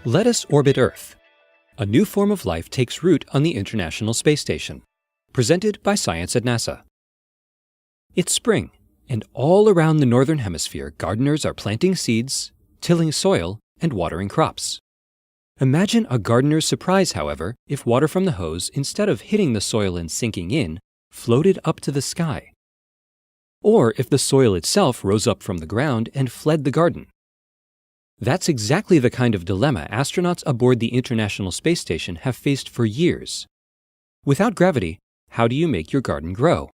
Let us orbit Earth. A new form of life takes root on the International Space Station. Presented by Science at NASA. It's spring, and all around the Northern Hemisphere, gardeners are planting seeds, tilling soil, and watering crops. Imagine a gardener's surprise, however, if water from the hose, instead of hitting the soil and sinking in, floated up to the sky. Or if the soil itself rose up from the ground and fled the garden. That's exactly the kind of dilemma astronauts aboard the International Space Station have faced for years. Without gravity, how do you make your garden grow?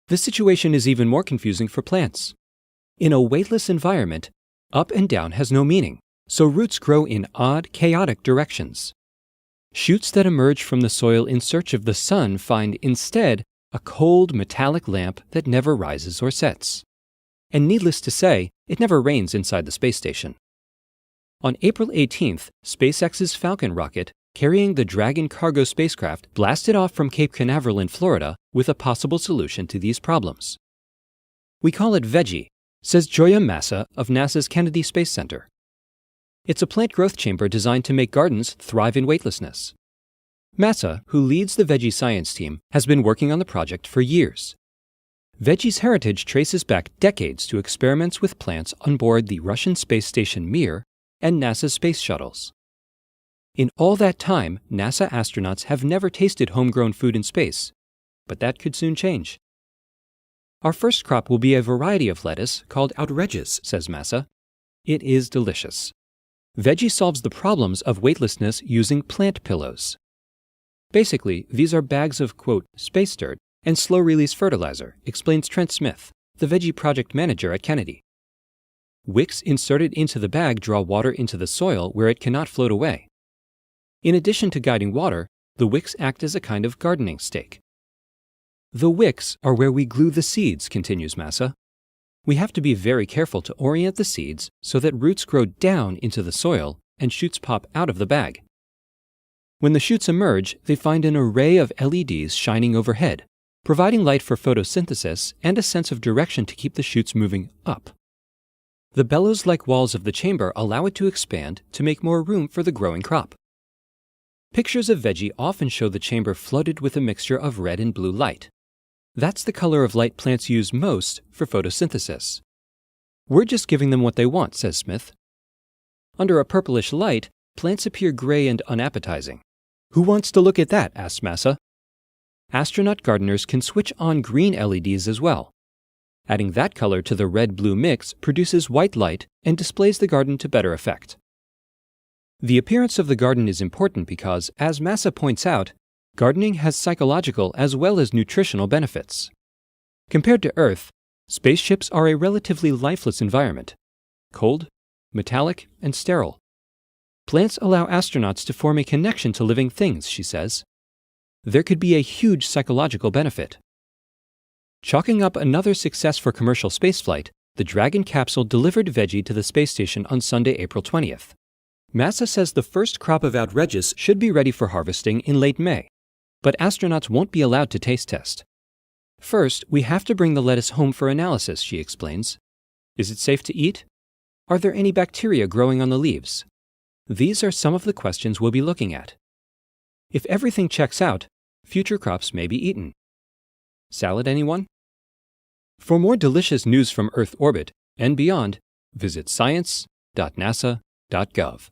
The situation is even more confusing for plants. In a weightless environment, up and down has no meaning, so roots grow in odd, chaotic directions. Shoots that emerge from the soil in search of the sun find instead a cold, metallic lamp that never rises or sets. And needless to say, it never rains inside the space station. On April 18th, SpaceX's Falcon rocket, carrying the Dragon cargo spacecraft, blasted off from Cape Canaveral in Florida with a possible solution to these problems. We call it Veggie, says Joya Massa of NASA's Kennedy Space Center. It's a plant growth chamber designed to make gardens thrive in weightlessness. Massa, who leads the Veggie science team, has been working on the project for years. Veggie's heritage traces back decades to experiments with plants on board the Russian space station Mir and NASA's space shuttles. In all that time, NASA astronauts have never tasted homegrown food in space, but that could soon change. Our first crop will be a variety of lettuce called Outregeous, says Massa. It is delicious. Veggie solves the problems of weightlessness using plant pillows. Basically, these are bags of, quote, space dirt and slow-release fertilizer, explains Trent Smith, the Veggie project manager at Kennedy. Wicks inserted into the bag draw water into the soil where it cannot float away. In addition to guiding water, the wicks act as a kind of gardening stake. The wicks are where we glue the seeds, continues Massa. We have to be very careful to orient the seeds so that roots grow down into the soil and shoots pop out of the bag. When the shoots emerge, they find an array of LEDs shining overhead, providing light for photosynthesis and a sense of direction to keep the shoots moving up. The bellows-like walls of the chamber allow it to expand to make more room for the growing crop. Pictures of Veggie often show the chamber flooded with a mixture of red and blue light. That's the color of light plants use most for photosynthesis. We're just giving them what they want, says Smith. Under a purplish light, plants appear gray and unappetizing. Who wants to look at that, asks Massa. Astronaut gardeners can switch on green LEDs as well. Adding that color to the red-blue mix produces white light and displays the garden to better effect. The appearance of the garden is important because, as Massa points out, gardening has psychological as well as nutritional benefits. Compared to Earth, spaceships are a relatively lifeless environment, cold, metallic, and sterile. Plants allow astronauts to form a connection to living things, she says. There could be a huge psychological benefit. Chalking up another success for commercial spaceflight, the Dragon capsule delivered Veggie to the space station on Sunday, April 20th. Massa says the first crop of Outregeous should be ready for harvesting in late May, but astronauts won't be allowed to taste test. First, we have to bring the lettuce home for analysis, she explains. Is it safe to eat? Are there any bacteria growing on the leaves? These are some of the questions we'll be looking at. If everything checks out, future crops may be eaten. Salad, anyone? For more delicious news from Earth orbit and beyond, visit science.nasa.gov.